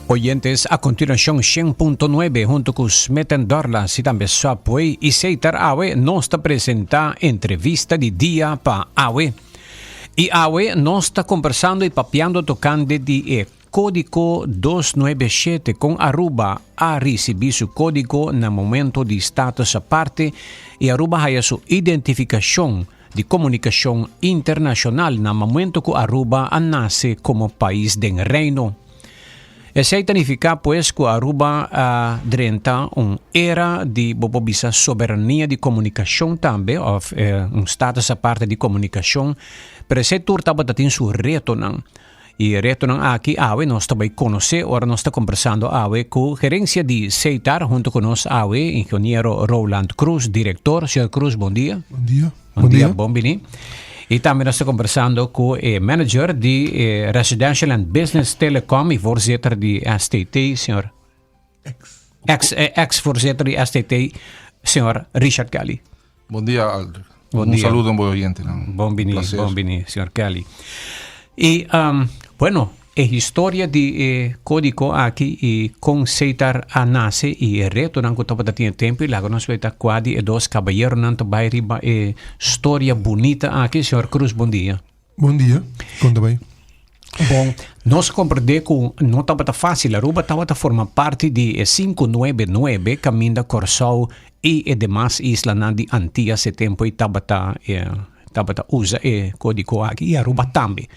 Oyentes, a continuación 100.9 junto con Smeten Dorlas y también Subway y Seitar Awe nos presenta entrevista de día para Awe. Y Awe nos está conversando y papeando tocando de código 297 con Aruba a recibir su código en el momento de status aparte y Aruba haya su identificación de comunicación internacional en el momento que Aruba nace como país del reino. Eso significa pues que Aruba drenta una era de bobobisa soberanía de comunicación también, o un status aparte de comunicación, pero ese turta batatin su reto nan. Y reto nan aquí Awe nos está conocer, ahora nos está conversando Awe con gerencia de Seitar junto con nos Awe, ingeniero Roland Cruz, director. Señor Cruz, buen día. Buen día. Buen día, bom venir. Y también estoy conversando con el manager de Residential and Business Telecom y voorzitter de STT, señor. Ex-voorzitter de STT, señor Richard Kelly. Buen día, Aldo. Un saludo a un buen oyente. Bom venir, señor Kelly. Y bueno, es historia de código aquí y con Seitar a nace y el reto que estaba tiene tiempo y luego nos vemos quadi e dos caballeros nanto bairiba historia bonita aquí, señor Cruz, buen día. Buen día, conta bem. Bom, nós compreendemos que não estava fácil, a Aruba estava a formar parte de 599, Caminda Corsau e demais islas de Antillas esse tempo e estava usa código aqui e Aruba também.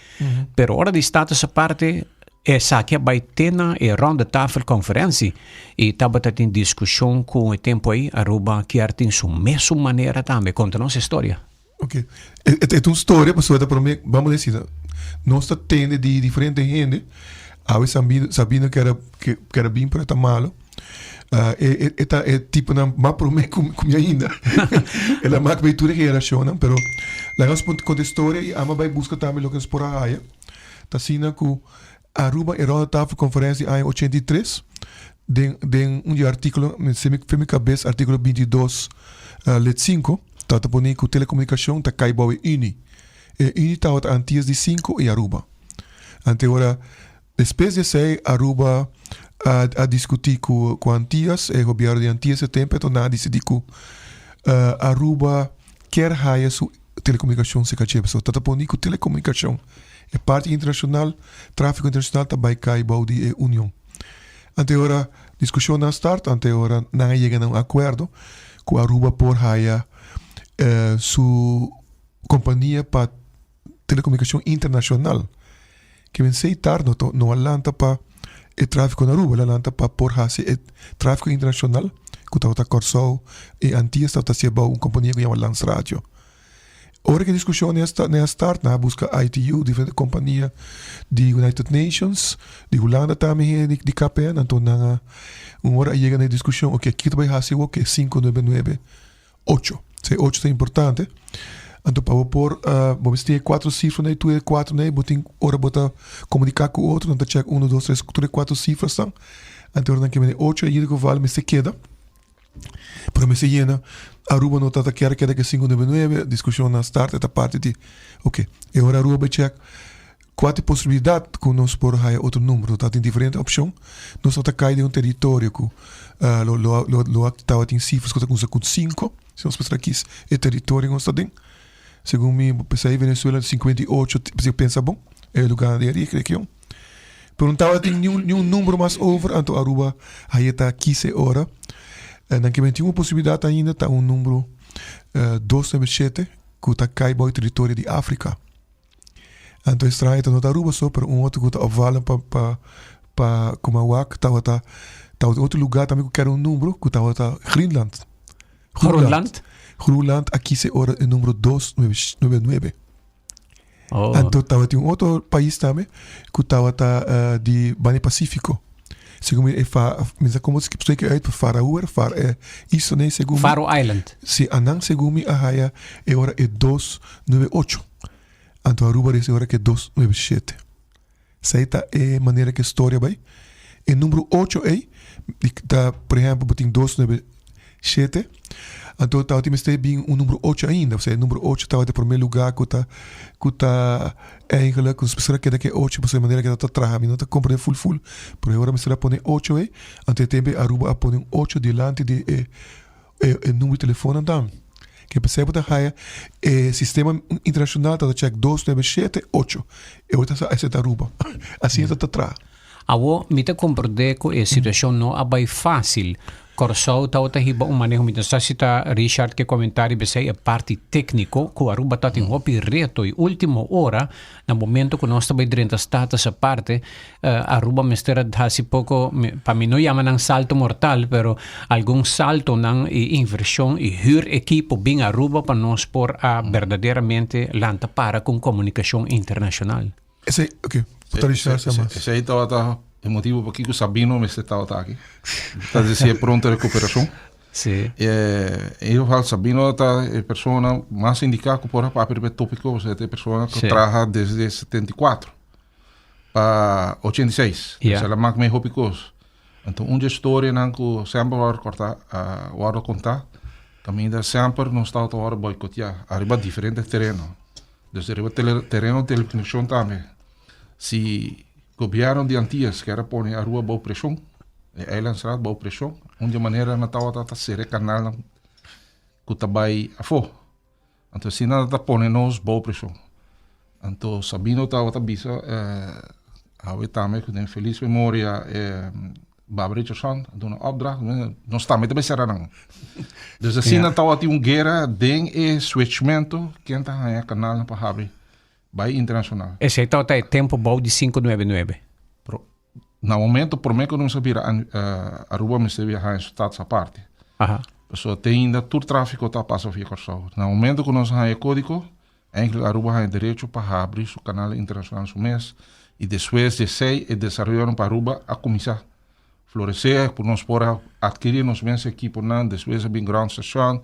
Pero hora de status aparte, saque vai ter na ronda tafel conferência e estava em discussão com o tempo aí Aruba que tem sua mesma maneira também. Conta-nos a história. Ok. É uma história, pessoal, para mim, vamos dizer, nós temos de diferente gente, a vez sabendo que era bem para estar malo. É tipo na mais para mim como ainda. Ela mais bem toda geração, pero lá nós conta história e ama vai buscar também o que é por aí. Tá sendo que Aruba era uma tafel conferência em 83, de artículo, se me cabeça, artículo 22, let 5, tá pondo que telecomunicação tá cai boa Uni. Uni tá antes de 5 e Aruba. Ante agora, depois de ser Aruba a discutir com Antillas, o governo de Antillas esse tempo, então nada decidiu que Aruba quer haya sua telecomunicação se caché, pessoal. Tá pondo que telecomunicação é parte internacional, tráfego internacional também cai boa de União. Ante agora, discussão na start, ante agora não chega a um acordo com Aruba por haya sua companhia para telecomunicação internacional que vem aceitar no Atlanta para o tráfego na Aruba, Atlanta para por hase o tráfego internacional que está Corsau e Antillas está sendo uma companhia que chama Lance Radio. Ora que a discussão na start na busca ITU, diferente companhia de United Nations, de Holanda também de KPN, então na hora chega na discussão, ok, aqui vai hase o que 599 8. Se 8 é importante. Então, para por, vamos ter 4 cifras, né? Tu é 4, né? Botem, ora, bota comunicar com o outro, então, check 1, 2, 3, tu é 4 cifras, tá? Então, ora, que 8 é que vale, mas se queda. Para me se llena, Aruba não está quer que 599, discussão na start, esta parte de, ok, e ora Aruba vai check 4 possibilidades que nós por haya outro número, tá? Tem diferente opção, nós está cai de um território que lo estava em cifras que usa com 5, se nós pensar aqui, é território que nós está dentro. Segundo mim, pensei Venezuela 58, você pensa bom, é o lugar de região. Pero não estava nenhum número mais over, então Aruba aí está 15 horas. Não que tem uma possibilidade ainda, está um número 297, que está cai para o território de África. Então estranho, então não está Aruba só, para um outro que está oval para Kumawak, está outro lugar também que quer um número, que está Greenland. Groenland, aqui se ora o número 299. Então, estava um outro país também, que estava de Bani Pacífico, segundo me como se que uit para Faraúer, isso nem segundo. Faro Island. Se anang segundo a haya hora é 298. Anto Aruba é hora que é 297. Seita é maneira que a história vai. E número 8 é, tá, por exemplo, botem 297. Então, tá, tem bem um número 8 ainda. Ou seja, o número 8 estava de primeiro lugar que tá eigenlijk, com as pessoas que daqui 8, por maneira que tá atrás, não tá comprando full. Por agora, me põe 8 aí. Então, tem Aruba a põe 8 delante de número de telefone também. Que percebe que o sistema internacional está check 297 8. E outra é Aruba. Assim está atrás. Awo, mita compreender que a situação não é fácil. Corsou tá hiba manejo mita sasita Richard que comentário besei a parte técnico que Aruba tá tem hopi reto e última hora no momento que nós também dentro stata essa parte Aruba mestera hasi pouco para mim não llaman salto mortal pero algum salto nan inversão e hur equipo bem Aruba para nós por a verdadeiramente lanta para com comunicação internacional. Esse ok. Esse aí tá o motivo por que o Sabino me estava aqui. Está dizendo pronta recuperação. Sim. Eu falo Sabino tá a pessoa mais indicada para o papel tópico, é a pessoa que trabalha desde 74 para 86. Yeah. Ela mais me hopicos. Então uma história não que sempre vai contar. Também da sempre não está a boicotear. Arriba diferentes terrenos. Desde arriba terreno de telecomunicação também. Se governo de Antillas que era pôr a rua boa pressão, a lançar boa pressão, onde a maneira na tal tá ser canal que tabai a fo. Então se nada tá pôr nos boa pressão. Então Sabino tá bisa a também que tem feliz memória Barbara Richardson dona opdracht, não está met de será não. Dus assim na tal tinha guerra den switchmento que entra a canal para abrir. Vai internacional. Esse então tem tempo bom de 599. No momento, por mim, que não sabia Aruba me sabia a estados à parte. Pessoa tem ainda todo tráfico está passando via Corsau. No momento que nós temos código, Aruba tem direito para abrir o canal internacional no mês e depois de 6 e desenvolver para Aruba a começar florescer, por nós por adquirir nos bens equipos, depois de ground station.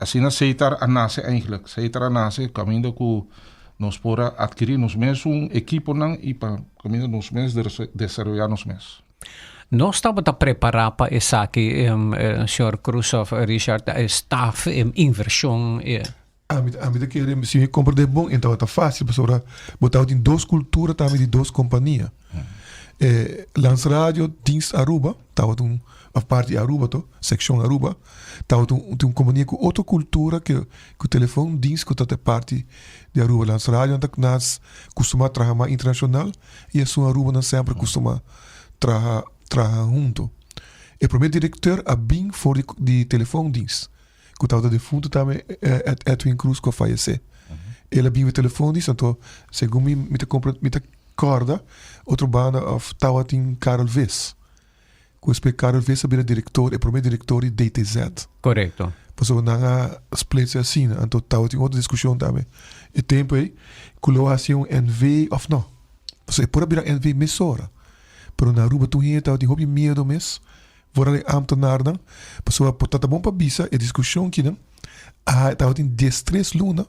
Assim, aceitar a nasce eigenlijk, aceitar a nasce, caminho que nós podemos adquirir nos meses equipo e para caminho nos meses de desarrollar nos meses. Nós estamos a preparar para essa aqui, Sr. Krusov, Richard, staff, inversão. A medida que se me compreender bom, então está fácil, para botar em duas culturas também de duas companhias. Landsradio, Dienst Aruba, estava a parte de Aruba, secção Aruba, estava uma companhia com outra cultura que o telefone Dienst que está parte de Aruba. Landsradio, nós costumamos trabalhar mais internacional e a sua Aruba nós sempre costumamos trabalhar junto. O primeiro diretor é bem fora de telefone Dienst, que estava defunto também Edwin Cruz que faleceu. Ele é bem de telefone Dienst, então, segundo me corda, outro banda estava em Karel Ves. Com o Karel Ves era diretor, o primeiro diretor de DTZ. Correto. Pois não há split assim, então estava em outra discussão também. E tempo aí, colocação NV of não. Você pode virar NV mesora. Pero na Aruba tu hier estava em hobby medo mês. Vooral ambtenaar dan. Pessoa portata bom para bisa, a discussão que não. Estava em 13 luna.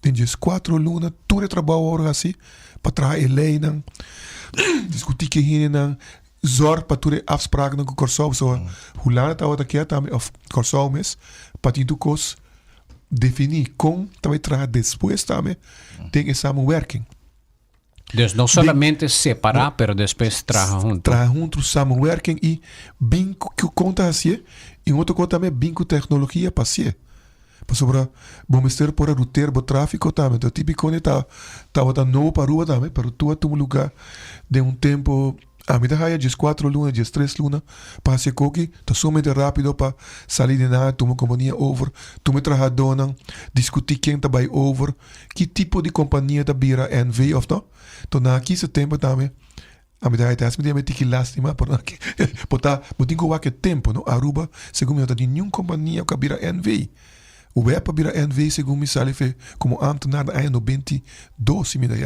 Tem 4 luna, tudo trabalho hora assim. Para trabalhar lei não. Discutir que hier não. Zorg para tudo afspraken com o Corsau. So, hoe lang estava aqui também, of Corsau mês, para tu cos definir como também trabalhar depois também. Tem essa samenwerking. Dus não somente separar, pero depois trabalhar junto. Trabalhar junto, samenwerking e bem que conta assim. E outra coisa também bem com tecnologia para ser. Para sobre bom mister por router o tráfico também. Então típico né estava novo para rua também, para tu lugar de tempo. A mim já 4 lunas, 3 lunas, para ser coque, tá somente rápido para sair de nada, tu uma companhia over, tu me trabalhador, discutir quem tá vai over, que tipo de companhia tá vira NV of não? Então aqui esse tempo também, a mim já me tem que lástima, por aqui, botar, botar com qualquer tempo, não? Aruba, segundo eu tá de nenhuma companhia que vira NV. O web vira NV segundo me sale como ambtenaar aí no 22 me da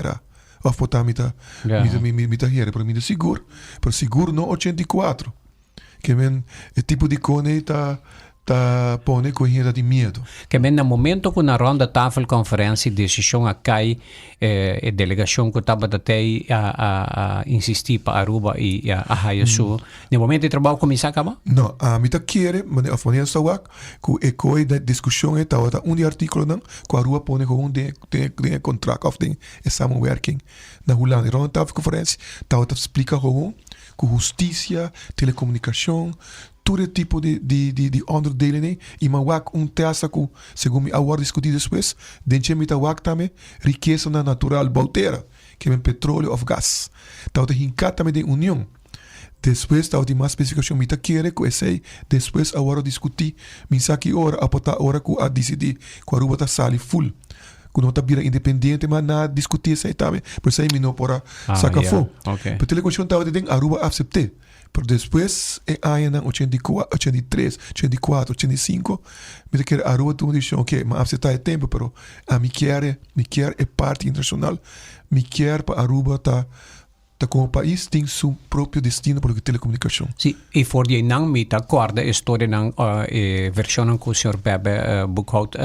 of botar mita here, pero mita seguro, pero seguro no 84. Que men o tipo de cone tá pone corrida de medo. Que men no momento que na ronda tafel conferência decisão a cai a delegação que estava até a insistir para Aruba e a Haia Sul. No momento de trabalho começar a acabar? Não, a mita querer, mas a maneira está wak, que coi da discussão é tá artículo não, que a Aruba pone com tem contrato of tem samenwerking na Holanda. Ronda tafel conferência, tá explica com justiça, telecomunicação, todo tipo de onderdelen, né? E mas wak testa que, segundo a hora discutir depois, dentro mita wak também riqueza natural balteira, que é petróleo ou gás. Tá o hincat também de união. Depois tá o mais especificação mita querer que esse depois a hora discutir, mensagem hora a pota hora que a decidir, que a Aruba tá sali full. Que não tá vira independente, mas nada discutir isso aí também. Por isso aí me não para sacar fogo. Pero telecomunicação tá o tem Aruba aceitar. Pero depois aí na 84, 83, 84, 85, me quer Aruba tu me diz, ok, mas aceitar é tempo, pero a me quer é parte internacional, me quer para Aruba tá como país tem seu próprio destino para a telecomunicação. Sim, e for die não me tá corda a história não versão que o senhor Bebe Buchhout,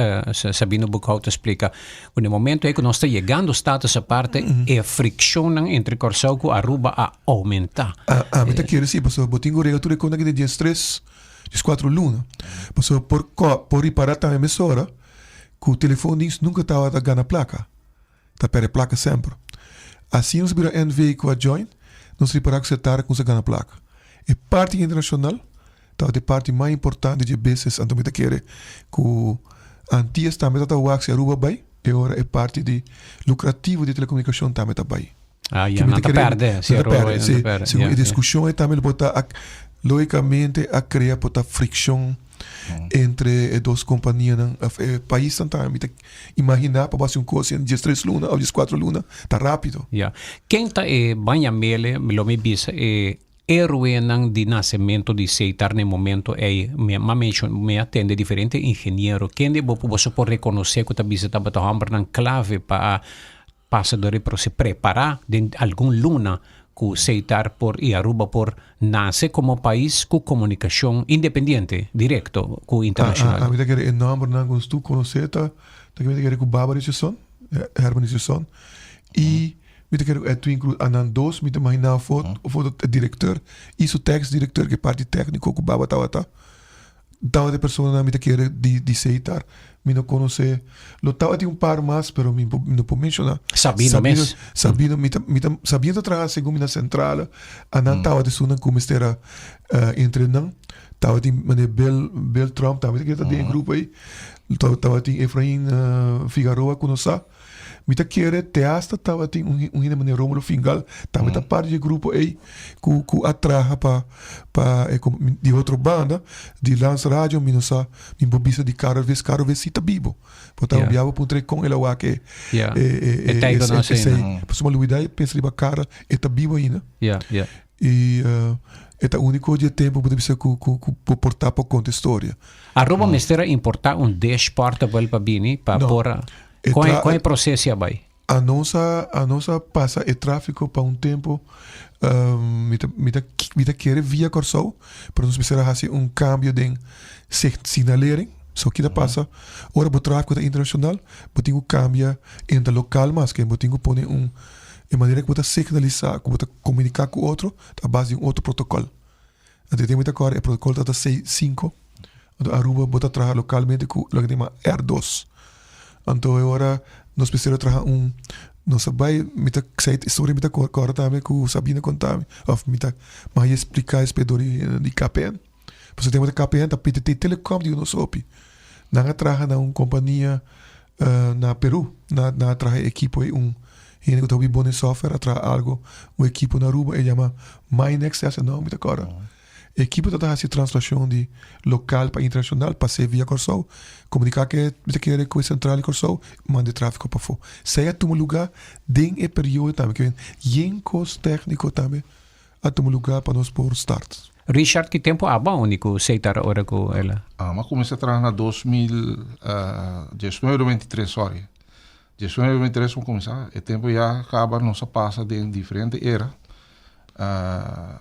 Sabino Buchhout explica. No momento em que nós está chegando está essa parte é fricção entre Corsau e Aruba a aumentar. Me tá querendo sim, porque botinho regulatório com aquele dia 3, 4 luna. Porque por reparar também mesora que o telefone nunca estava a ganhar placa. Tá perde placa sempre. Assim, nós vira NV com a joint, nós reparar que você está com essa placa. E parte internacional, tá a parte mais importante de business, então me quer que antes também está o Axi Aruba bem, e agora é parte de lucrativo de telecomunicação também está bem. Não está perde, se perde. Se a discussão é também botar logicamente a criar botar fricção entre duas companhias, país também. Imaginar para fazer coisa em 13 luna ou 14 luna, tá rápido. Quem está banha mele, lo me bisa héroe de nascimento de aceitar no momento me atende diferente engenheiro. Quem você pode reconhecer que está bisa tá uma clave para passador para se preparar de algum luna que aceitar por Aruba por nasce como país com comunicação independente, direto com internacional. A mim é enorme, não gosto de conhecer, tá que me quer com barbarização, urbanização, e me quer tu inclui anandos, me imaginar foto diretor, isso text diretor que parte técnico com baba tá. Tava de pessoa me quer de aceitar. Me não conhece. Lo tava de par mais, pero me não pode mencionar. Sabino trabalha segundo na central. Anan tava de suna como estera entre não. Tava de Bel Trump, tava de que tá de grupo aí. Tava de Efraim Figueroa conosco. Me quer teatro tava de maneira Romulo Fingal, tava de parte de grupo aí que atraja para de outra banda, de Lance Rádio, me bobisa de caro vez cita vivo. Portanto, viava para com ele lá que por uma luidade pensa de cara está vivo ainda. E é o único dia tempo para você portar para conta história. Aruba mestera importar 10 portable para bini para pôr. Qual é o processo aí? A nossa passa o tráfego para tempo, me quer via Corsau, para nós precisar fazer cambio de sinalering, só que passa, ora o tráfego internacional, botinho cambia entre local, mas que botinho põe de maneira que bota signalizar, que bota comunicar com o outro, a base de outro protocolo. Então tem muita coisa, o protocolo está 6.5, a Aruba bota trabalhar localmente com o que chama R2. Então agora nós precisamos trabalhar nós vai história mita cor também com Sabina contar, of mita mais explicar expedori de KPN. Porque tem muita KPN da PTT Telecom de nós opi. Não trabalha na companhia na Peru, na trabalha equipo aí ele que está bom software trabalha algo equipo na Aruba ele chama Minex essa não mita cor. Equipe está fazendo translação de local para internacional, passei via Corsau, comunicar que você quer com a central de Corsau, manda tráfego para fora. Sai a um lugar, tem o período também, que vem custo técnico também, a um lugar para nós por start. Richard, que tempo há bom único aceitar agora com ela? Mas comecei a trabalhar na 2023, sorry. 19 23 vamos começar. O tempo já acaba, nós passa de diferente era.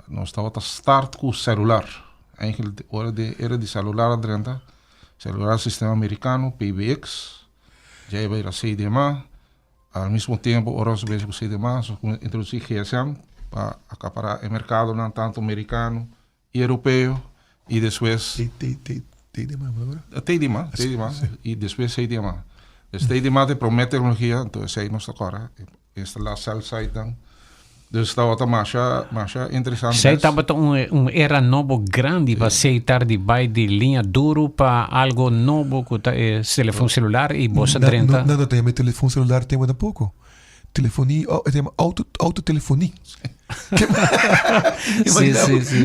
Nós estamos a start com o celular. Eigenlijk era de celular adrenta. Celular sistema americano, PBX. Já vai a CDMA. Ao mesmo tempo, nós vamos com CDMA, introduzir GSM para acaparar o mercado não tanto americano e europeu. E depois... TDMA agora? TDMA. E depois CDMA. Dus TDMA te promete tecnologia, então aí nós agora instalar cell site dan. Dus está mais interessante. Sei estava era novo grande para aceitar de vai de linha duro para algo novo com telefone celular e bolsa 30. Não tem, mas telefone celular tem muito pouco. Telefonia, tem autotelefonia. Sim.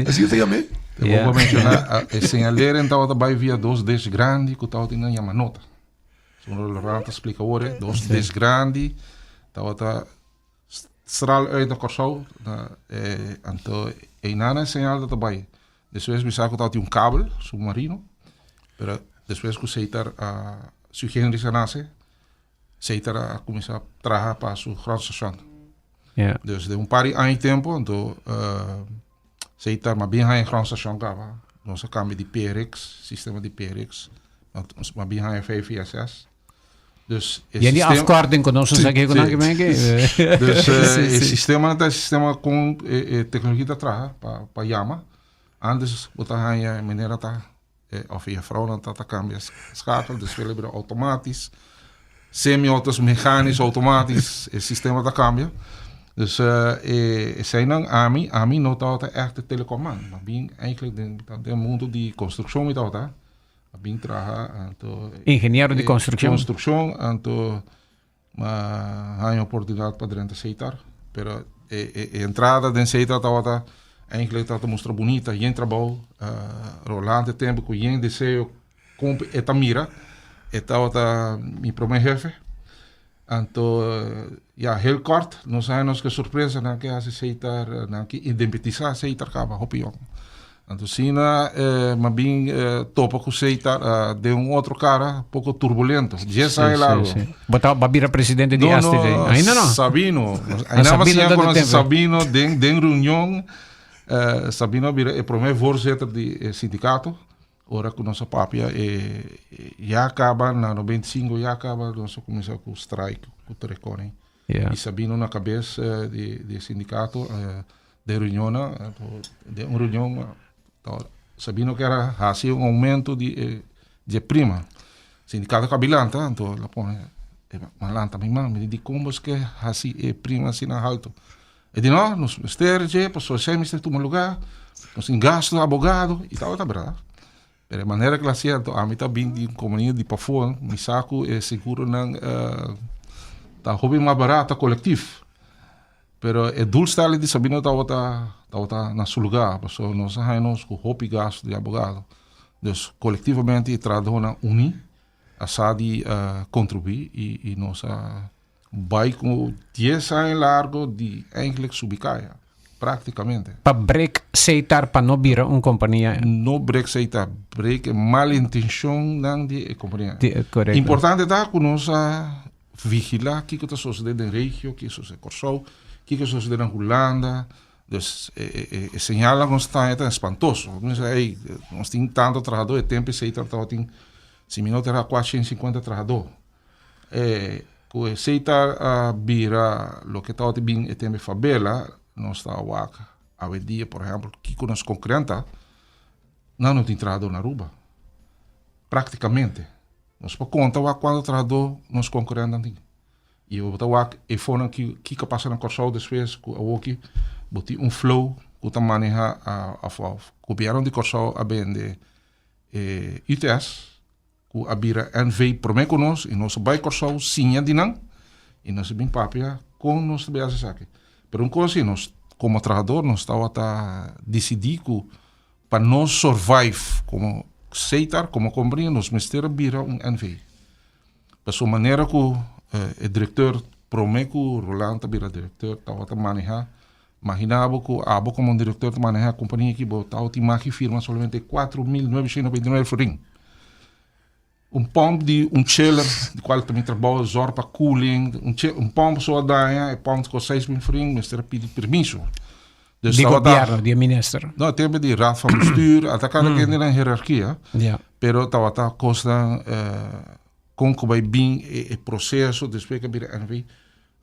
Assim tem a mim. Eu vou mencionar, a sinaleira então vai via 2 des grande que está em Yamanota. O Laurent explica hoje, 2 des grande, está straal uit de Corsou, então é nada sinal dat erbij. Depois we zagen dat hij kabel submarino, pero depois que aceitar a su generização, aceitar a começar a trabalhar para sua grande station. Dus de paar anos tempo, então aceitar mas bem a grande station gava, nós cambio de PRX, sistema de PRX, mas bem a VVSS. Dus ja, die afkorting kon ons zeggen Dus het sistema com tecnologia da traga para Yama. Antes botar a maneira tá of je vrouw dan dat cambia schakel, dus we hebben automatisch, semi-autos mechanisch automatisch het sistema da cambia. Dus zijn dan AMI not altijd echt de telecom man, maar bem eigenlijk de mundo de construção met dat. Bem trabalhar, engenheiro de construção. Então, há uma oportunidade para dentro aceitar, pero a entrada de aceitar estava eigenlijk dat mostra bonita, e trabalho, rolante tempo com yen desejo com esta mira, estava meu primeiro chefe. Então, heel kort, nós sabemos que surpresa na que aceitar, na que identificar aceitar acaba, hopião. Então, Sina, mas bem topa com aceitar de outro cara, pouco turbulento, já sai largo. Botava Babira presidente de Aste, ainda não? Sabino, ainda mais tinha conhecido Sabino de reunião, Sabino é o primeiro voorzitter do sindicato, ora com nossa papia, já acaba, na 95 já acaba, nós começamos com o strike, com o Telecone. E Sabino na cabeça do sindicato, de reunião, de uma reunião, Sabino que era assim aumento de prima. Sindicato cabilanta, então ela põe malanta minha mãe, me diz como é que assim é prima assim na alto. E de não, nos esterge, passou sempre tu um lugar, nos gasto abogado e tal, tá verdade. Pero a maneira que ela fazia, a mim tá bem de companhia de pafon, me saco é seguro não tá hobby mais barato coletivo. Pero o doelstelling de Sabino estava na seu lugar, porque nós sabemos que o hobby gasto de abogado. Dus colectivamente tradona unir, a SADI contribuir e nós vai com 10 anos largo de eigenlijk subicaia, praticamente. Para break aceitar para não virar uma companhia? Não break aceitar, break mal intenção de companhia. Correto. Importante é que nós vigilar o que está sucedendo na região, o que sucede em Corsou, o que sucede na Holanda. Dus señala constante é espantoso. Nós temos tanto trabalhador, tempo se tem, se me não terá 450 trabalhadores. Se está vira o que está bem é tempo favela, nós está a dia, por exemplo, que com os concorrentes não tem trabalhador na Aruba. Praticamente. Nós podemos contar quando trabalhador nos concorrentes tem. E eu vou botar e fora que passa na Corsou depois com a Woki. Boti flow que está maneja a copiaram de Corsou a vender UTS que a bira NV promete conosco e nós vai Corsou sim de não e nós bem papia com nós também a saque. Pero coisa nós como trabalhador nós estava a decidir que para nós survive como aceitar como compreender nós mestre bira NV. Para sua maneira que o diretor promete que o Rolando bira diretor estava a manejar. Imaginava que abo como diretor de manejar a companhia que botava a firma somente 4.999 florin. pomp chiller, de qual também trabalha zorg para cooling, pomp só dá, pomp com 6 mil francs, mas terá pedido permisso. Dus die governo, die minister. No, tem de raad van bestuur, até cada que tem hierarquia. Ja. Pero tawata costa com vai bem o processo, depois que vira NV,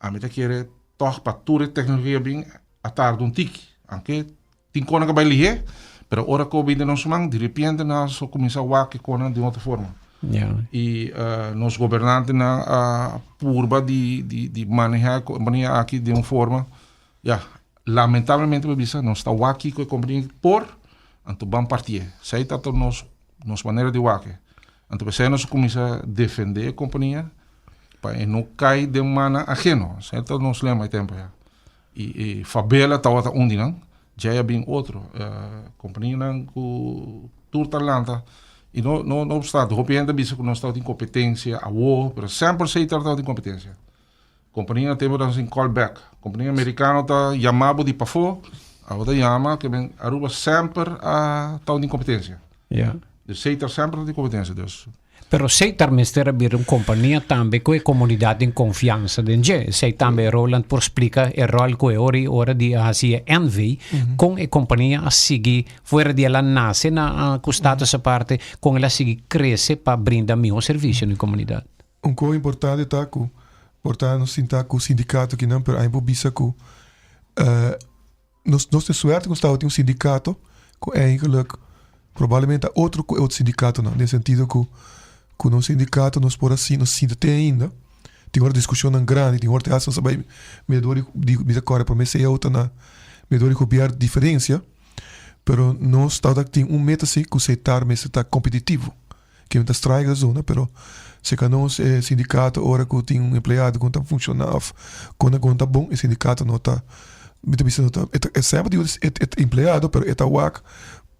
a meta querer toch para toda tecnologia bem a tarde tique. Anche tem coisa que vai ligar, pero ora que bem não somang, de repente nós só começa a waque coisa de outra forma. Ja. E nos governantes na purba de manejar aqui de uma forma, lamentavelmente não está aqui com a companhia por então vamos partir. Sei está nos maneira de waque. Então você nós começa a defender a companhia para não cair de mana ajeno. Certo? Nós lemos tempo já. E Fabela está onde não? Já é bem outro. Companhia não com turta Atlanta. E não obstante, o governo disse que nós estamos em competência, mas sempre se trata de competência. A companhia tem um callback. A companhia americana está chamando de pafo, a outra chama que vem Aruba sempre está em competência. Ja. Dus se trata sempre de competência. Dus. Pero sei mister abrir uma companhia também com a comunidade em confiança dentro. Sei também Roland por explicar o rol que ora de hacia NV com a companhia a seguir fora de ela nasce na costado essa parte com ela seguir cresce para brindar meu serviço na comunidade. Coisa importante está que portanto nós sinta que o sindicato que não per aí bisa que nós temos sorte que estava tem um sindicato que é eigenlijk provavelmente outro sindicato não nesse sentido que com o sindicato nós por assim nós sinta tem ainda tem uma discussão grande tem uma ação sobre medori de agora para mim sei outra na medori copiar diferença pero nós está tem meta assim que aceitar mas está competitivo que não está da zona pero se que nós sindicato ora que tem empregado que está funcionando quando está bom o sindicato não está é sempre é empregado pero é wak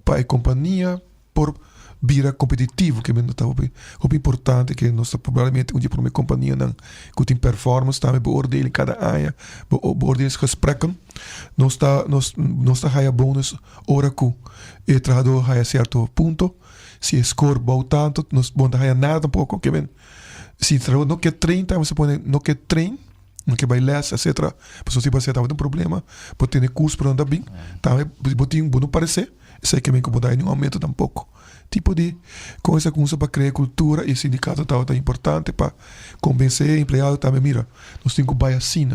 para a companhia por vira competitivo que men está o importante que nós provavelmente dia para uma companhia não que tem performance também beoordelen cada ano beoordelingsgesprekken nós está haya bônus ora que o trabalhador haya certo ponto se score bom tanto nós bom haya nada um pouco que men se trabalhador não quer trein você pode não quer trein não quer bailar etc pessoa se você tava um problema pode ter curso para andar bem também pode um bom parecer sei que men como dá nenhum aumento tampouco tipo de coisa para criar cultura e sindicato está importante para convencer empregado também mira nós temos que vai assim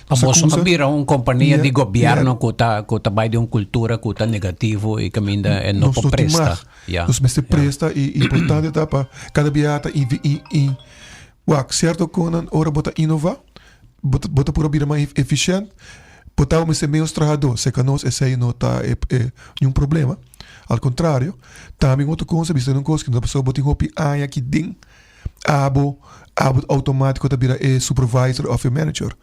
Vamos abrir uma companhia de governo que está de uma cultura que está negativo e que ainda não presta. Nós mesmo presta e importante está para cada beata e certo quando hora bota inovar bota por abrir mais eficiente botar o meus trabalhadores se que nós esse não está nenhum problema. Al contrário, também outra coisa, visto uma coisa que a pessoa bota em roupa aqui dentro, abo automático tá vira supervisor ou manager.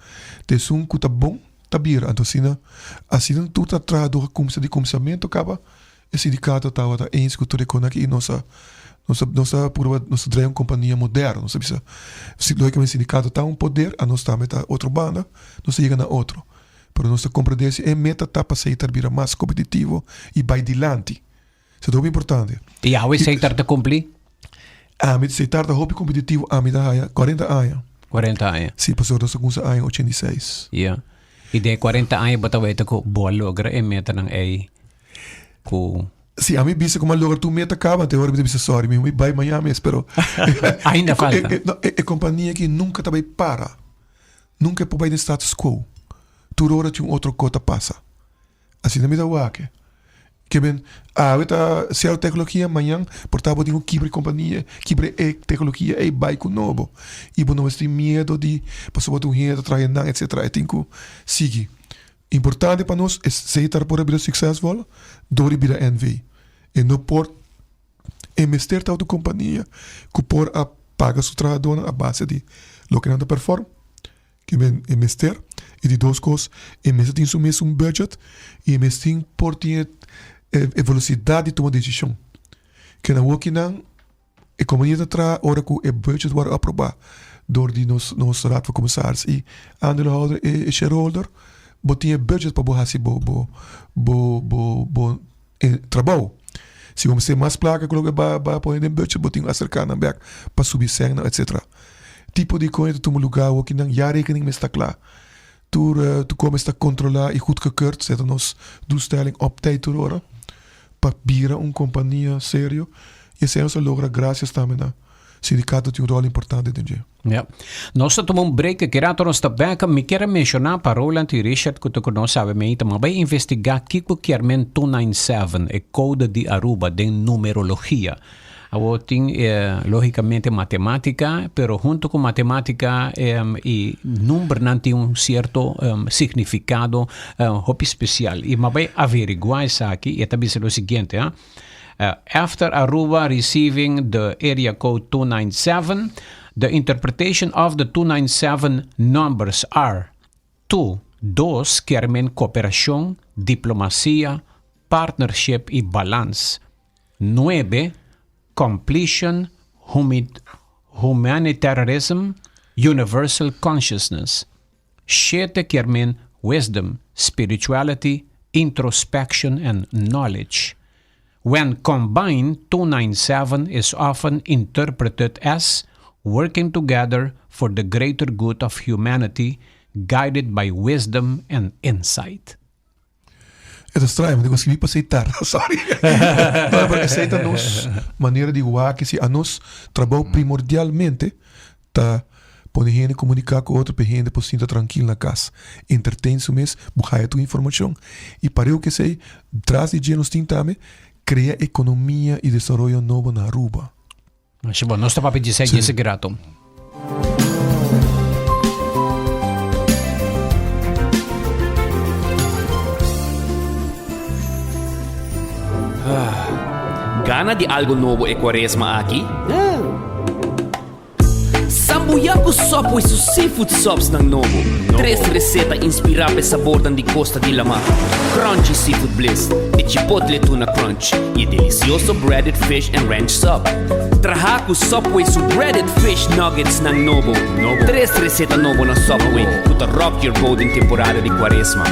Então, que tá bom, tá vira. Então, assim tudo tá trabalhando com de começamento, acaba o sindicato tá em escutar com aqui e nossa uma companhia moderna, não sabe se logicamente o sindicato tá poder, a nós também tá outra banda, não se chega na outro. Pero nossa compreensão é meta tá para ser vira mais competitivo e vai adiante. Isso é muito importante. E a aceitar de cumprir? A mim aceitar de hobby competitivo a mim dá 40 anos. 40 anos. Sim, passou da segunda ano 86. Yeah. E de 40 anos bota vai ter que boa logra e meta nang aí. Com Sim, a mim bisa como logra tu meta acaba, até agora me bisa sorry, me vai Miami, espero. Ainda falta. É companhia que nunca também para. Nunca é para o status quo. Toda hora tinha outro cota passa. Assim não me dá o que. Que bem, está certa tecnologia amanhã, portanto, tem um quebre companhia, quebre tecnologia e bike novo. E bom, não tem medo de passar por medo, trair não, etc. E tem que seguir. Importante para nós é aceitar por abrir succesvol, door abrir NV. E não por investir tal companhia, que por a pagar seu trabalhador a base de lo que não performa. Que bem, investir e de duas coisas, investir em seu mesmo budget e investir por ter a velocidade de tomar decisão. Que na work não a companhia tra hora que o budget vai aprovar door die nos raad van commissaris e aandeelhouder e shareholder botinha budget para bo trabalho. Se vamos ter mais placa, coloca para pôr em budget, botinho acercar na back, para subir cena, etc. Tipo de coisa, tu lugar, o que não já rekening met está klaar. Tu começa a controlar e goedgekeurd, zetten nos doelstelling op tijd te horen. Para bira companhia sério. E assim se logra graças também na sindicato tem rol importante dentro. Ja. Nós tomamos um break que era nós também me quero mencionar para Roland e Richard que tu não sabe me mas vai investigar que quer men 297 é code de Aruba de numerologia. Abo tem logicamente matemática, pero junto com matemática e número não tem certo significado especial. E mas vai averiguar isso aqui e também é o seguinte, after Aruba receiving the area code 297, the interpretation of the 297 numbers are 2 querem cooperação, diplomacia, partnership e balance. 9 completion, humanitarianism, universal consciousness. 7 querem wisdom, spirituality, introspection and knowledge. When combined, 297 is often interpreted as working together for the greater good of humanity, guided by wisdom and insight. É estranho, mas eu escrevi para aceitar. Sorry. Não, porque aceita nos maneira de guardar que se a nós trabalho primordialmente tá poder gente comunicar com outra gente para se sentir tranquilo na casa. Entretém-se mesmo, buscar a tua informação. E para eu que sei, traz de dia nos também cria economia e desenvolvimento novo na Aruba. Mas bom, nós estamos a pedir esse grato. Gana de algo novo e quaresma aqui? Sambuyaku sopo e su seafood sops ng Novo. 3 reseta inspirada sabor de Costa de la Mar. Crunchy seafood bliss, e chipotle tuna crunch, e delicioso breaded fish and ranch sub. Trahaku Subway su breaded fish nuggets ng Novo. 3 reseta novo na Subway, to rock your boat in temporada de quaresma.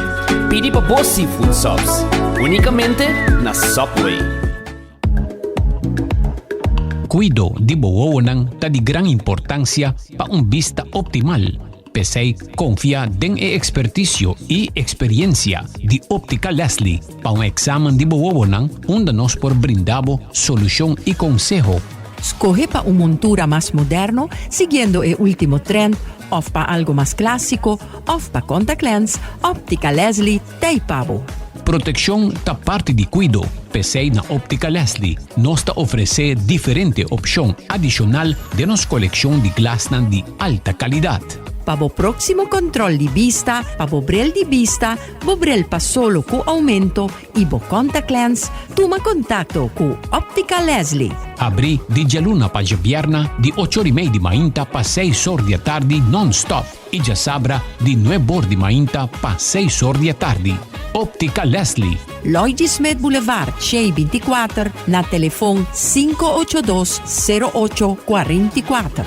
Pidi pa boss seafood subs, unicamente na Subway. Cuido de bowonan ta di gran importancia pa un vista optimal. Pesei confia den experticio y experiencia de Óptica Leslie pa un examen de bowonan onde nos por brindabo solución y consejo. Escoge pa un montura más moderno siguiendo el último trend o pa algo más clásico o pa contact lens. Óptica Leslie te pavo. Protección ta parte de cuido. Pesei na Óptica Leslie nos ta ofrece diferente opción adicional de nos colección de glasnan de alta calidad. Para o próximo control de vista, para o brel de vista, o brel pa solo com aumento e o contact lens, toma contato com Óptica Leslie. Abri di Jaluna pa Jabierna di 8:30 di mainta pa 6 horas da tarde non-stop e già sabra di 9 horas di mainta pa 6 horas da tarde. Óptica Leslie. Lloyd Smith Boulevard, Shea 24, na telefoon 582-0844.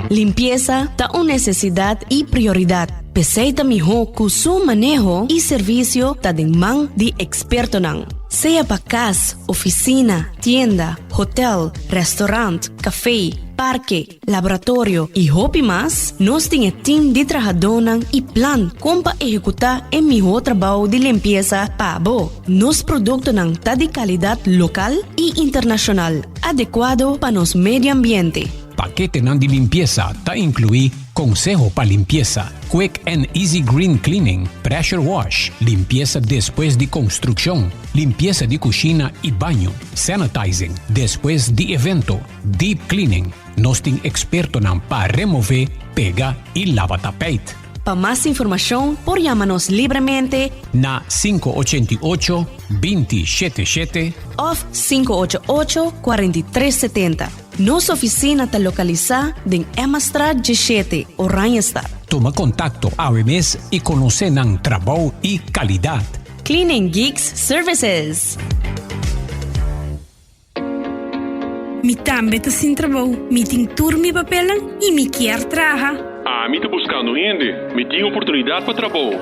Limpieza ta una necesidad y prioridad. Peseita mijo ku su manejo y servicio ta den man di experto nang. Sea pa casa, oficina, tienda, hotel, restaurant, café, parque, laboratorio y hobby más, nos tiene team de trabajadoran y plan como para ejecutar el mejor trabajo de limpieza para vos. Nos productos nan ta de calidad local y internacional, adecuado para nos medio ambiente. Paquete nan de limpieza ta incluí consejo para limpieza, quick and easy green cleaning, pressure wash, limpieza después de construcción, limpieza de cocina y baño, sanitizing después de evento, deep cleaning. Nos ten experto nan para remover, pega y lava tapete. Para más información, por llámanos libremente na 588-277 o 588-4370. Nossa oficina está localizada em Emmastraat 17, Oranjestad. Toma contacto ao mes e conoce nan trabalho e qualidade. Cleaning Geeks Services. Mi tambe tá sem trabalho. Mi tem turmi papelan e mi quer traja. Me tá buscando gente. Me tem oportunidade para trabalho.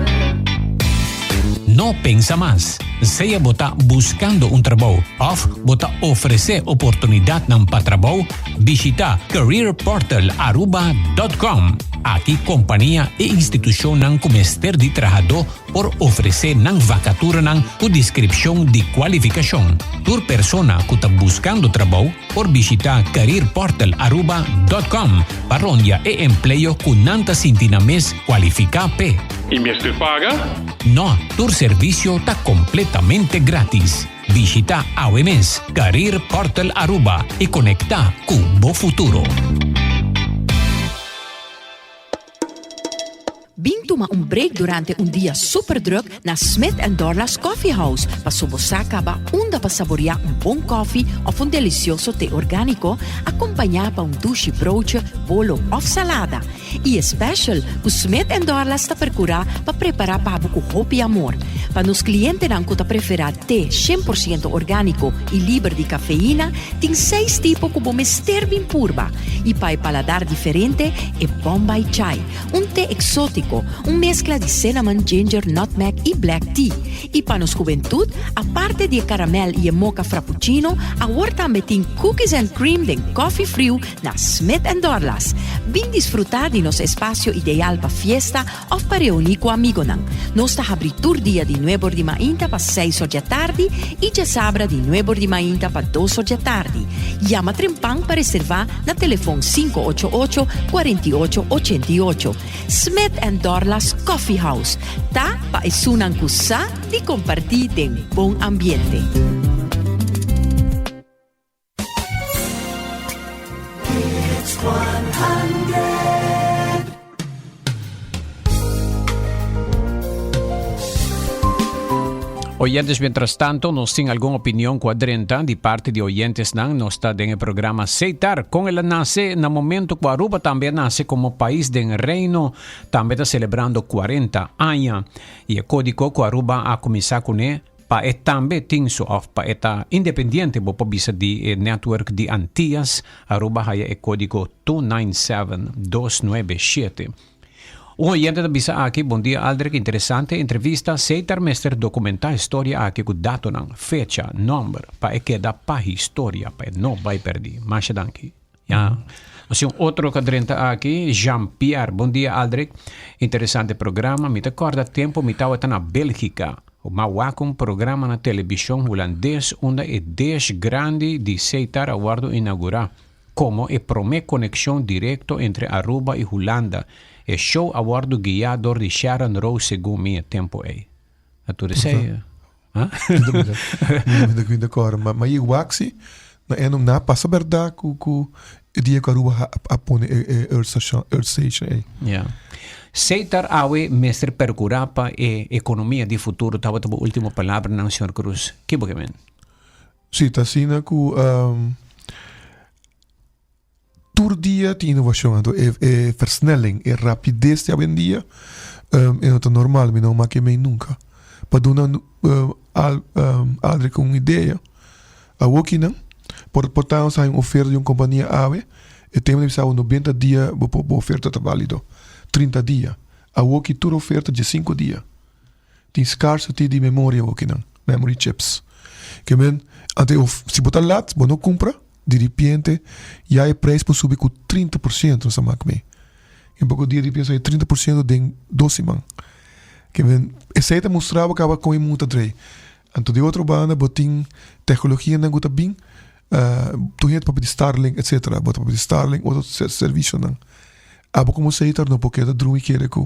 no piensa más. Sea bota buscando un trabajo o bota ofrece oportunidad ng patrabaho, visita careerportal.aruba.com. Aqui companhia e instituição ng comester de trabajador por oferecer ng vacatura ng o descripção de qualificação. Por persona que está buscando trabalho, por visitar careerportal.aruba.com para onde e empleo que nanta sintina mes qualifica pe. ¿Y me estoy paga? No, tu servicio está completamente gratis. Visita AWMS Career Portal Aruba y conecta con Bo Futuro. Bing toma un break durante un día super druk na Smith & Dorla's Coffee House para subosaka ba unda pa saborear un buon coffee of un delicioso tè organico accompagnato pa un douche broodje, bolo of salada. E special, o Smith & Dorla sta per curare pa preparar pa buco hopi amor. Pa nos clientes nan kuta prefera tè 100% orgánico e libre di cafeína, tem 6 tipos que bom mister bem purba. E pa e paladar diferente e Bombay Chai, un tè exótico, un mezcla di cinnamon, ginger, nutmeg e black tea. E pa nos juventud, aparte di caramel e mocha frappuccino, ahorita metin cookies and cream den coffee frio na Smith & Dorla's. Bin disfrutar di nos espacio ideal pa fiesta o pa reunir con amigo nan. Nos ta abritur dia di 9 di mainta pa 6 horas da tarde e já sabra di 9 di mainta pa 2 horas da tarde. Llama Trempang pa reservar na telefone 588-4888. Smith & Dorla's Coffee House. Ta pa esunan kusa di compartir den bon ambiente. It's 100. Oyentes, mientras tanto, nos tienen alguna opinión cuadrenta de parte de oyentes nos está en el programa Seitar. Con el nace, en el momento que Aruba también nace como país del reino, también está celebrando 40 años. Y el código que Aruba ha comenzado con él, para también tiene para estar independiente, por visa de network de Antillas, Aruba hay el código 297297. Un oyente da bisa aqui, bom dia Aldrich, interessante entrevista, Seitar mestre documenta história aqui com dato nan, fecha, number, para que da pa história, para não vai perder. Mas danke. Ja. Assim, outro cadrenta aqui, Jean-Pierre, bom dia Aldrich, interessante programa, me recorda tempo, me estava na Bélgica, o mauacum programa na televisão holandês, onde é 10 grande de Seitar aguardo inaugurar, como é promete conexão direto entre Aruba e Holanda. É show a bordo guiado de Sharon Rose segundo meu tempo aí. A tu sei? Não me acordo, mas eu acho que não passa verdade que o dia que a Aruba apone Earth Station aí. Yeah. Seitar awe mestre percurapa e economia de futuro tava a última palavra não, senhor Cruz. Que bom que men? Sim, tá assim que todo dia tem inovação, é versnelling, é rapidez de hoje em dia, é não normal, mas não maak me nunca. Para dar Aldrich uma ideia, a aqui não, portanto, há uma oferta de uma companhia AVE, e temos de 90 dias para a oferta está válido, 30 dias. A aqui toda oferta de 5 dias. Tem scarcity de memória aqui não, memory chips. Que men, se botar lá, você não compra. De repente, já é preço para subir com 30% nessa máquina. Em pouco dia, de repente, é 30% de 12 man. Que vem, essa aí mostrava que acaba com muita trade. Então, de outra banda, botin tecnologia não guta bem, tu gente para pedir Starlink, etc. Bota para pedir Starlink, outro serviço não. Abo como Seitar não porque da drui querer que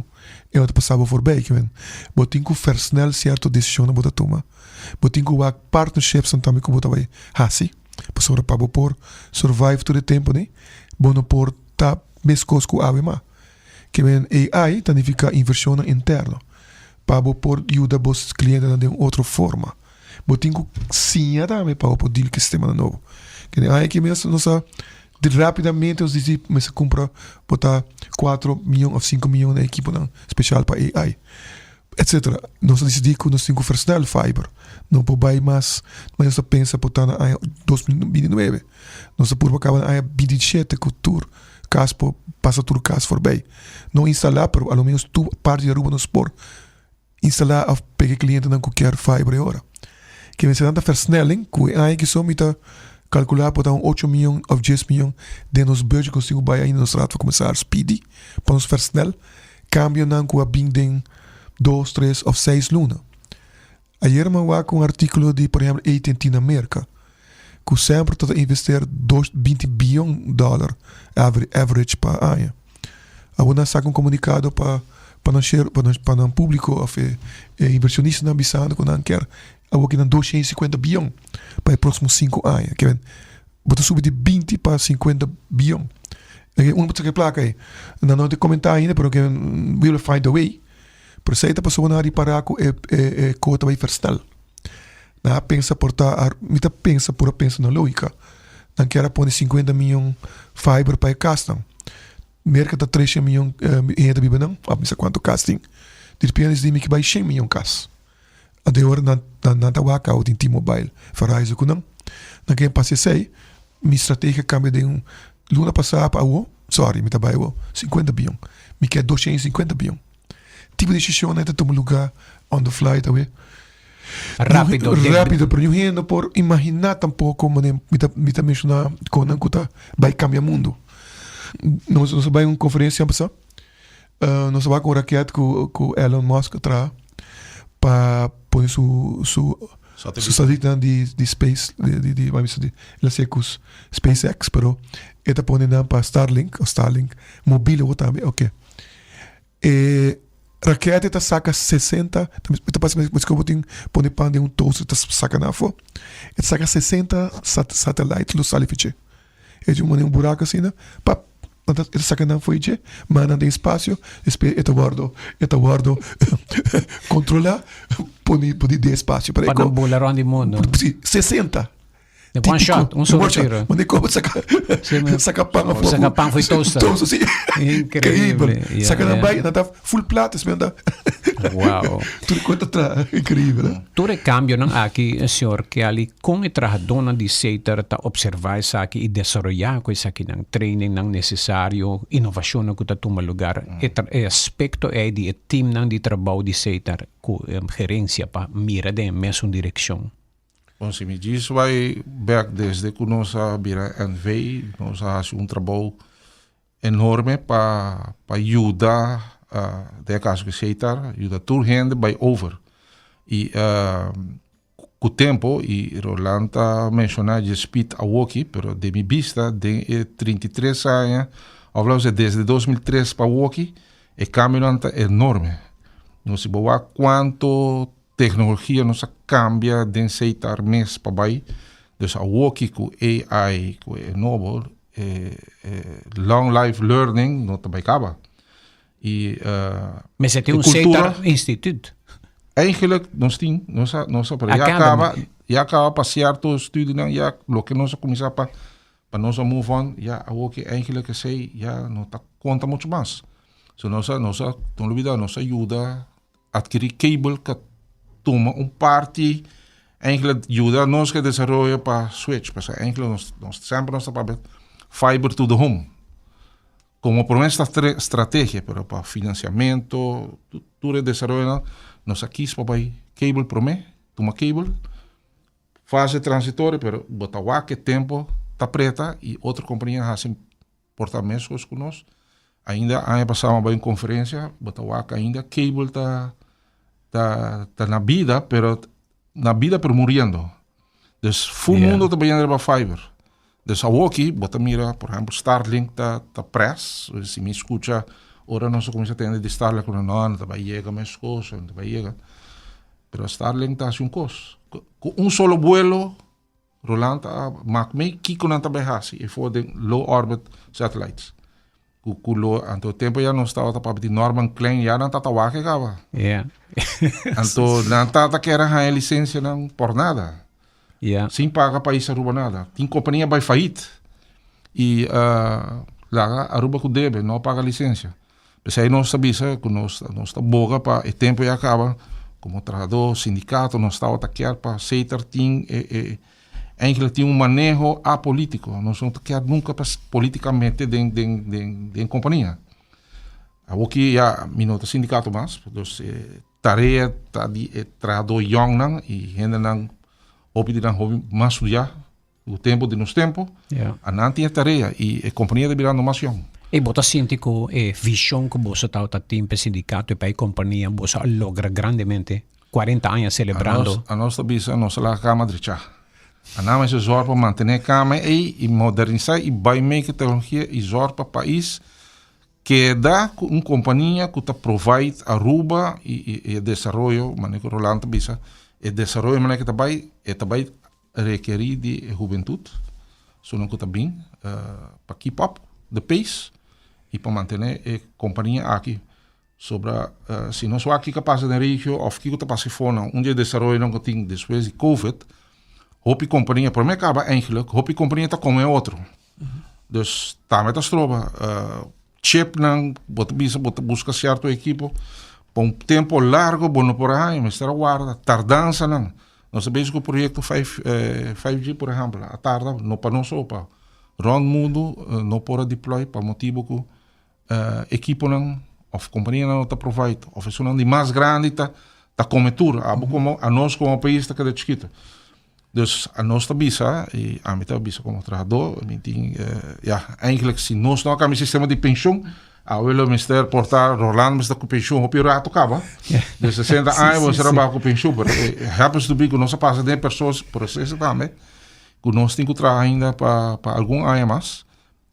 eu te passava por bem, que vem. Botin com versnel certo decisão na bota toma. Botin com partnerships também com bota vai. Hasi. Para por survive todo o tempo, né? Bono por tá mescos com a ma. Que men AI significa inversão interna. Para por ajuda os clientes de outra forma. Botinho sim também para poder que sistema novo. Que AI que mesmo nossa rapidamente os diz mas compra botar 4 milhões ou 5 milhões de equipo especial para AI. Etc. Nós decidimos que nós temos que versnel fiber. Não pode mais, mas nós pensa botar na 2029. Nós por acaba na 27 cultura. Caso passa tudo caso for bem. Não instalar, pero ao menos tu parte de Aruba nos por instalar of pegue cliënten dan qualquer fiber hora. Que we tanta versnelling, que aí que só mita calcular para 8 milhões ou 10 milhões de nos budget consigo baia aí nos rato começar speedy, para nos versnel, cambio nan com a binding 2, 3 ou 6 luna. Ayer me wa com um artículo de, por exemplo, AT&T na América, que sempre está a investir 20 bilhões dólares average para ano. Agora saca um comunicado para o público, inversionista na Bissau, que não quer, agora que não 250 bilhões para os próximos 5 anos. Que vou subir de 20 para 50 bilhões. Pode ser placa aí. Não te comentar ainda, porque we will find a way. Pero se esta pessoa não reparar que a cota vai verstal. Não pensa por pensa na lógica. Não quer pôr 50 milhões fiber para casting. Merca 3 milhões gente vive não, a pensa quanto casting. De repente diz que vai 100 milhões cas. Até agora não tá waka o T-Mobile. Verizon que não. Não quer passar sei. Minha estratégia cambia de luna passada para me tá vai 50 bilhões. Me quer 250 bilhões. Tipo de decisão é tomar lugar on the fly também. Rápido, pero eu ainda por imaginar tampouco como me tá mencionar quando que vai cambiar o mundo. Nós vai uma conferência passar. Nós vai com o raquete que Elon Musk traz para pôr su satélite de space de ele sei que SpaceX, pero eta põe para Starlink mobile ou também, ok. Raquete está saca 60, está passando mas como tem põe pan de toaster está saca na fo. Está saca 60 satélites lo salifiche. É de um buraco assim, né? Pap, está saca na fo ije, mas não tem espaço, eta guardo controlar põe de espaço para não bolar onde mundo. 60. De one shot, um solo tiro. Mas como saca pão a fogo. Saca pão foi toaster. Toaster, sim. Incrível. Saca na baia, não tá full plata, espenda. Uau. Tudo quanto tá incrível. Todo cambio não aqui, senhor, que ali com a trajadona de seiter tá observar isso aqui e desenvolver coisa aqui não training não necessário, inovação que tá toma lugar. É aspecto é de team não de trabalho de seiter com gerência para mira de mesma direção. Bom, se me diz, vai back desde que nós vira NV, nós fazemos um trabalho enorme para ajudar de caso que seita, ajuda toda gente vai over. E com o tempo, e Rolanda mencionou de speed a walkie, pero de minha vista, de 33 anos, hablamos desde 2003 para walkie, o cambio é enorme. Não se boa quanto tecnologia nos cambia de aceitar mês para baixo. Dus a walkie com AI, com novo, long life learning, não também acaba. E mas você tem um Seiter Institute. Eigenlijk nós temos, já acaba passear todo o estudo, já o que nós começar para nós move on, já a walkie eigenlijk sei, já não tá conta muito mais. So nós não olvida, nós ajuda a adquirir cable que toma parte eigenlijk ajuda nós que desenvolver para switch, porque eigenlijk nós sempre nós para fiber to the home. Como promessa estratégia para financiamento, tudo desenvolver nós aqui para cable promete, toma cable, fase transitória, pero botar que tempo tá preta e outra companhia fazem portamentos com nós. Ainda ano passado uma conferência, botar ainda cable tá na vida, pero morrendo. Dus full mundo também anda para fiber. Dus a walkie, bota mira, por exemplo, Starlink tá press. Se me escuta, ora nós começa a ter de Starlink, não vai chegar mais coisa, não vai chegar. Pero Starlink tá assim coisa. Com solo vuelo, Rolando, maak mee, kiko na tabehasi, e voor de low orbit satellites. Kulo, anto tempo ya no estava para de Norman Klein, ya não tava que acaba. Yeah. Anto não tava que era a licença não por nada. Yeah. Sem pagar para isso Aruba nada. Tem companhia vai faillite. E lá Aruba que deve, não paga licença. Mas aí nós sabia que nós está boga para o tempo já acaba. Como trabalhador, sindicato, nós estava taquear para aceitar eigenlijk tinha manejo apolítico. Nós não quer nunca politicamente de companhia. Aqui já minuto sindicato mais, dus tarea tadi trado young nang e hende nang hopi di nang hopi mas ya o tempo de nos tempo ananti tarea e companhia de virando mas young. E bota senti que visão que você tá tempo sindicato e para a companhia você logra grandemente 40 anos celebrando. A nossa bisa nossa lá cama dricha. A nama is zorg para manter cama e modernizar e vai make tecnologia e zorg para país que dá companhia que está provide Aruba e desenvolvimento, maneira que Rolando bisa, e desenvolvimento maneira que também requerir de juventude, so não que está bem para keep up the pace e para manter a companhia aqui sobre se não só aqui capaz de região ou que está passando fora, onde desenvolvimento não tem depois de COVID, hopi companhia para mim acaba eigenlijk, hopi companhia está como é outro, dus tá met a stroba chip nang bota busca certo equipo por um tempo largo bono por aí mas será guarda tardança nang nós sabemos que o projeto 5G por exemplo a tarda não para não só para round mundo não pode deploy para motivo que equipo nang of companhia não está provide of isso não de mais grande tá cometura como a nós como país está cada chiquito. Dus a nossa bisa e a minha bisa como trabalhador, eigenlijk se nós não temos sistema de pensão, a o ministério portar Rolando mas com pensão, o pior acaba. De 60 anos você trabalha com pensão, mas happens to be que nós passa de pessoas processo também, que nós temos que trabalhar ainda para algum ano mais,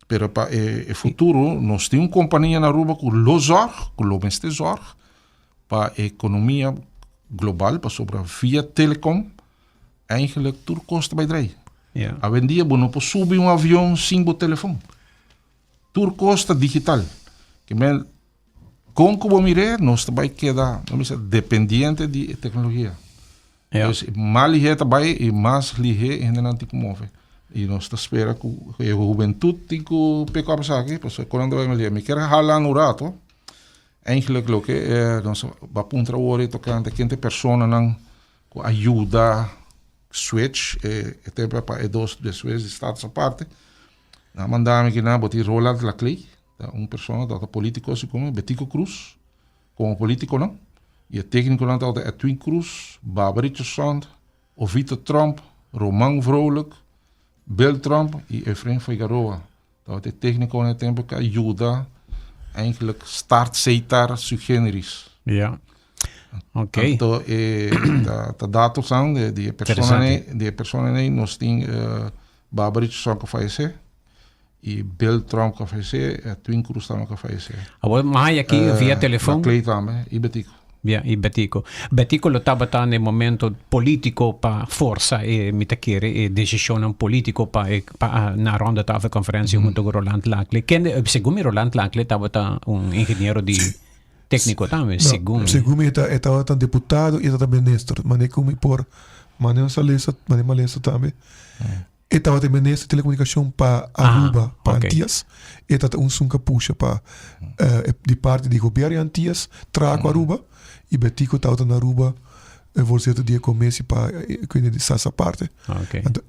pero para o futuro nós temos uma companhia na Aruba com lo zorg, com lo ministério zorg, para a economia global, para sobre via telecom. Eigenlijk tudo custa bij drie. A vendia não pode subir avião sem o telefone. Tudo custa digital. Que men com como mire nós também queda, dependente de tecnologia. Dus mais ligeiro também e mais ligeiro ainda não tem como mover. E nós espera que a juventude tem que pegar a pessoa aqui, porque quando vai me quer halar no rato. Eigenlijk lo que nós va punta ora tocante quente persona não ajuda switch tempo para dos depois de status à parte na mandame que na botar Roland Laclay pessoa da político assim como Betico Cruz como político não e técnico não da Edwin Cruz Barbara Richardson Ovito Trump Roman Vrolijk Bill Trump e Efraim Figueroa dat técnico no tempo que ajuda eigenlijk start aceitar suggeries Ok. Então, tá dados são de pessoas nem nós tem Barbara Richardson que faleceu e Bill Trump que faleceu, Twin Cruz também que faleceu. Agora mais aqui via telefone. Clay também e Betico. E Betico lo estava nel momento politico para força e mi chiede e decisione politico para na ronda tava conferenza junto con Roland Laclay. Secondo Roland Laclay estava un ingegnere di técnico também, segundo. Segundo estava tan deputado e estava ministro, mas como por maneira malesa também. Estava também ministro de telecomunicação para Aruba, para Antillas. Estava sunca puxa para de parte do governo Antillas, trago Aruba e Betico estava na Aruba, voorzitter die commissie para de essa parte. Então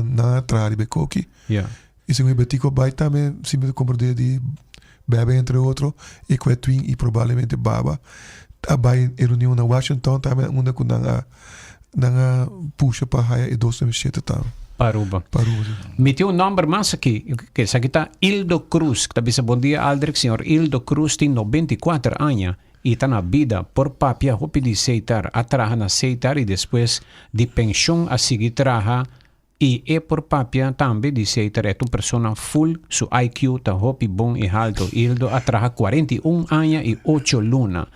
na trade becoki. E segundo Betico vai também se me compreender de Bebe, entre outros, e com a Twin e provavelmente Baba. Vai em reunião na Washington, também onde que não puxa para a e 2007 tá. Paruba. Me tem número mais aqui, que essa aqui está Hildo Cruz, que está bom dia, Aldrich, senhor Hildo Cruz tem 94 anos e está na vida por papia, hopi de aceitar, a trabalhar na aceitar e depois de pensão a seguir trabalhar. E por papia também dice que é uma pessoa full, su IQ está hopi bom e alto. Hildo a trabalha 41 anos e 8 lunas.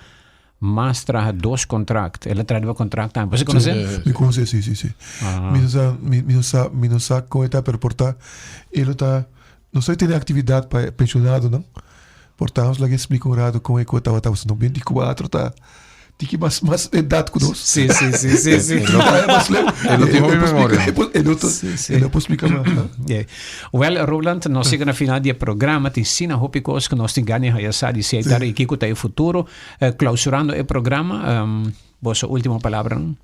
Mas trabalha 2 contratos. Ela trabalha contrato também. Você conhece? Me conhece, sim. Me não sabe como está para portar. Ele está, não sei se tem atividade para pensionado, não? Portanto, lá que explica um lado como é que eu estava 24, tá? Tem que mais idade que nós. Sim. Ele tem uma memória. Ele não pode explicar mais. Well, Roland, nós chegamos na final do programa. Tem sina hopi coisas que nós temos ganho a essa de aceitar e que está o futuro. Clausurando o programa, vossa última palavra, não?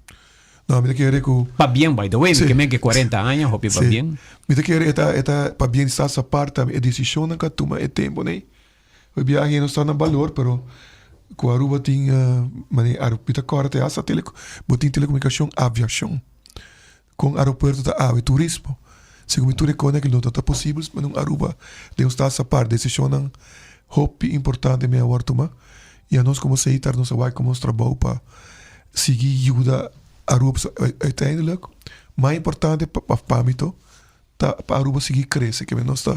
Não, me querer que... Pa bien, by the way, que me que 40 anos, hopi pa bien. Me querer pa bien está essa parte, a decisão não que toma é tempo, né? O viagem não está no valor, pero Com Aruba tem, Aruba corte essa telecomunicação, aviação. Com aeroporto da Aue, turismo. Segundo tu reconhece que não está possível, mas não Aruba tem estar essa parte, decisão hopi importante meia wartuma. E a nós como seitar, nós vai como trabalho para seguir ajuda Aruba uiteindelijk. Mais importante para mim, para Aruba seguir crescer, que nós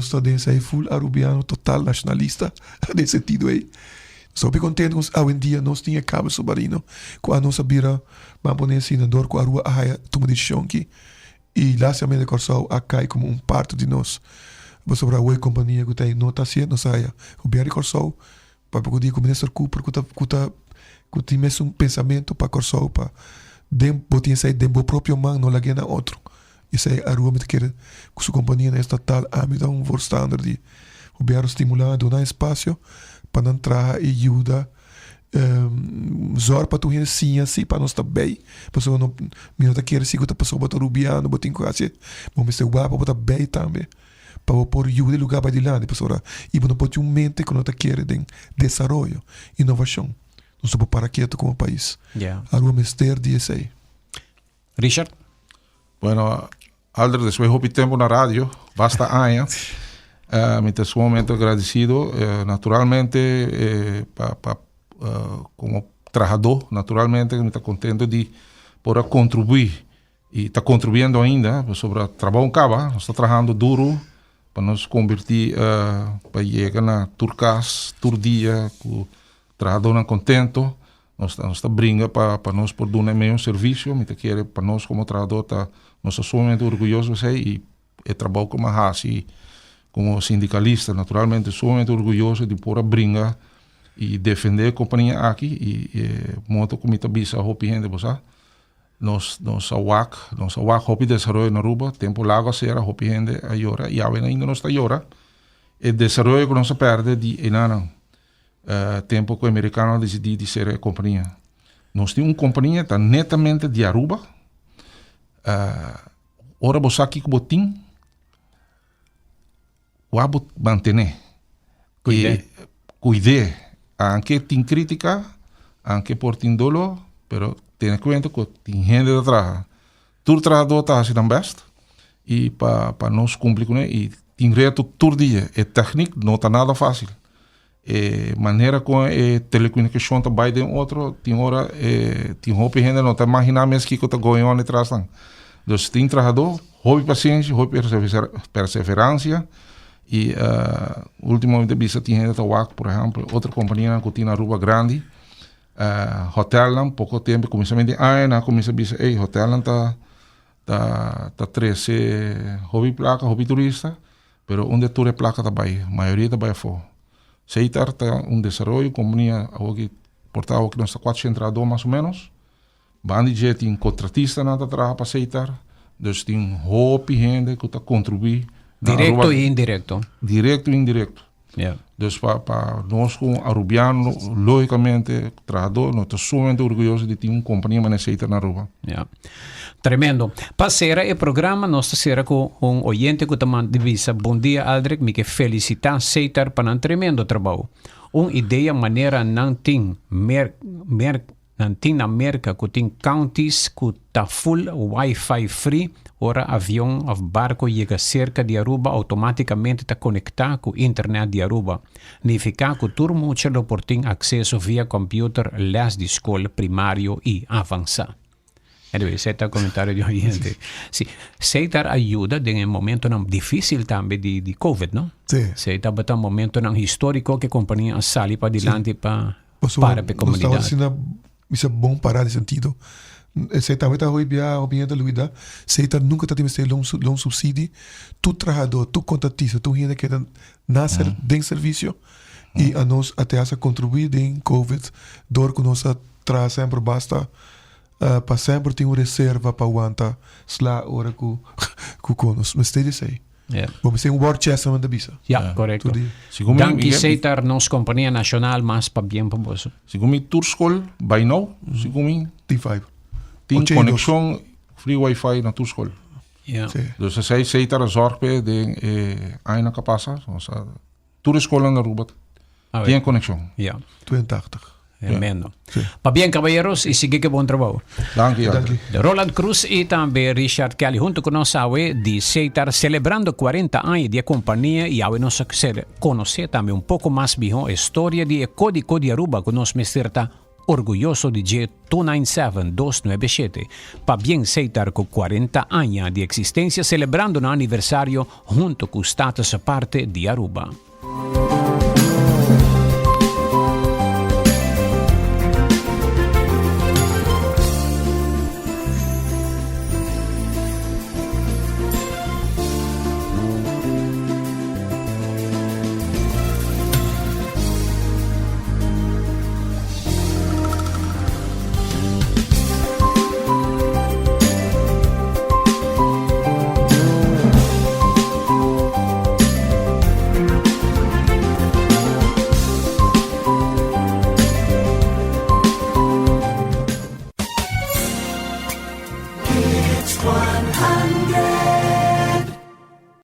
está dentro aí full arubiano, total nacionalista, nesse sentido aí. Só bem contente com hoje em dia nós tinha cabo submarino, quando nós sabia, vamos poner assim, na dor com a Aruba, toma decisão que e lá se a minha corsal cai como parte de nós. Mas sobre a companhia que tem não está sendo, não saia. O Biari corsal, para poder com o ministro Cooper, que tem mesmo pensamento para corsal, para botar sair de próprio mão, não laguei na outro. Isso aí a Aruba me quer com sua companhia na estatal, me dá voorstander de o Biari estimular, donar espaço para não entrar e ajuda. Zorg para tu hier sim assim para nós também pessoa não me não quer seguir outra pessoa botar rubiano botar quase mas eu vou botar bem também para por ajuda lugar para dilante pessoa e não pode mente que não te quer de desenvolvimento inovação não só para quieto como país algo mister DSA Richard. Bueno, Alder, después de tempo na rádio, basta años. Me te sumamente agradecido, naturalmente, como trabajador, naturalmente, me está contento de poder contribuir e está contribuindo ainda sobre o trabalho que nós está trabalhando duro para nos convertir para chegar na turdia, com o trabalhador não contento, nós está brincando para nós por dar um melhor serviço, me te quer para nós como trabalhador, nós estamos somente orgulhosos e o trabalho como assim, como sindicalista, naturalmente, somente orgulhoso de poder brincar e defender a companhia aqui e muito como está bisa hopi gente bosa nos awak hopi desarrollo na Aruba tempo largo será hopi gente agora e ainda não está agora o desarrollo que não se perde de enano tempo que o americano decidiu de ser a companhia nós temos uma companhia tá netamente de Aruba ora bosa aqui que botim o abo mantener cuide aunque tem crítica, aunque por tem dolor, pero ten cuenta que tem gente de atrás. Tu trabalhador está fazendo best e para nós cumprir com ele e tem reto todo dia. A técnica não está nada fácil. A maneira como a telecomunicação está vai de outro, tem hora, tem roupa gente não está imaginando mesmo que está going atrás. Então, tem trabalhador, houve paciência, houve perseverança. E ultimamente vista tinha Tawak, por exemplo, outra companhia que tinha na Aruba grande, hotel pouco tempo começamento na começa a dizer, hotel tá 13 hobby placa, hobby turista, pero onde toda placa tá vai, maioria tá vai fora. Seitar tá desenvolvimento, companhia que portava que nós está 4 centrador mais ou menos, Bandit tem contratista na trabalha para Seitar, então tem hobby gente que tá contribuindo. Directo e indirecto. Directo e indirecto. Yeah. Dus para nós, como arubiano, logicamente, trabalhador, nós estamos sumamente orgulhosos de ter uma companhia maneira na Aruba. Yeah. Tremendo. Para o programa, nós estamos com oyente que também divisa. Bom dia, Aldrich. Me que felicitar Seitar para um tremendo trabalho. Uma ideia maneira não tem na América que tem counties que está full Wi-Fi free. Ora, avião ou barco chega cerca de Aruba, automaticamente está conectado com a internet de Aruba. Significa que todo mundo tem acesso via computer, les de escola primário e avançado. Esse é o comentário de oyente. Sim, Seitar ajuda em um momento difícil também de Covid, não? Sim. Seitar é um momento histórico que a companhia sai para adiante para a comunidade. Isso é bom parar nesse sentido. Seitar vai estar roubando Luida. Seitar nunca está tendo um subsídio. Tu trabalhador, tu contratista, tu gente que nascer de serviço e a nós até a contribuir em Covid. Dor que nós traz sempre basta para sempre ter uma reserva para aguentar slá hora com nós. Mas tem isso aí. Vamos ter war chest na bisa. Correto. Danke Seitar, nossa companhia nacional, mas para bem para você. Segundo tour school, by now, segundo T5. Tem conexão free Wi-Fi na tour school. Dus Seitar zorgt de aina kapasa, tour school na Aruba. Tiene conexión. Ja. 82. Tremendo. Pa bien, caballeros, y sigue que buen trabajo. Dank je. De Roland Cruz y también Richard Kelly junto con nosotros de estar celebrando 40 años de compañía y ahora nos conocer también un poco más viejo historia de Código de Aruba con nos mesterta orgulloso de J297 para bien aceitar con 40 años de existencia celebrando un aniversario junto con Status Aparte de Aruba.